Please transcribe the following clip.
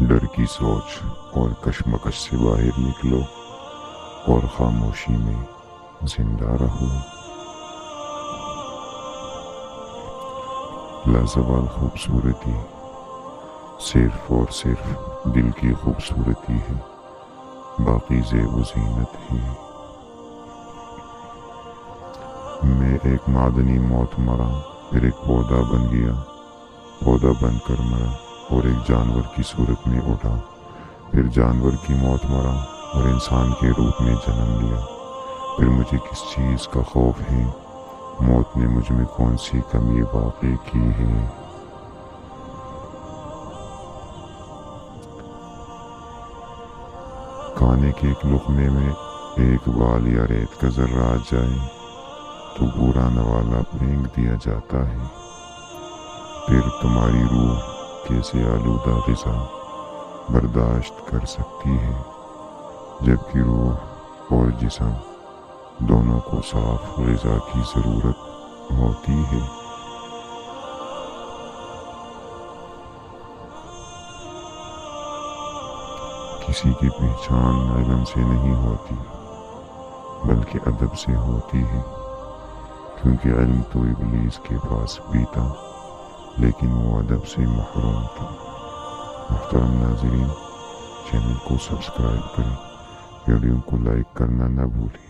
ڈر کی سوچ اور کشمکش سے باہر نکلو اور خاموشی میں زندہ رہو۔ لازوال خوبصورتی صرف اور صرف دل کی خوبصورتی ہے، باقی زیب و زینت ہے۔ میں ایک معدنی موت مرا، پھر ایک پودا بن گیا، پودا بن کر مرا اور ایک جانور کی صورت میں اٹھا، پھر جانور کی موت مرا اور انسان کے روپ میں جنم لیا۔ پھر مجھے کس چیز کا خوف ہے؟ موت نے مجھ میں کون سی کمی واقع کی ہے؟ کھانے کے ایک لقمے میں ایک بال یا ریت کا ذرہ آ جائے تو پورا نوالا پھینک دیا جاتا ہے۔ پھر تمہاری روح کیسے آلودہ غذا برداشت کر سکتی ہے، جبکہ روح اور جسم دونوں کو صاف غذا کی ضرورت ہوتی ہے۔ کسی کی پہچان علم سے نہیں ہوتی بلکہ ادب سے ہوتی ہے، کیونکہ علم تو ابلیس کے پاس بھی تھا لیکن وہ ادب سے محروم تھا۔ محترم ناظرین، چینل کو سبسکرائب کریں، ویڈیو کو لائک کرنا نہ بھولیں۔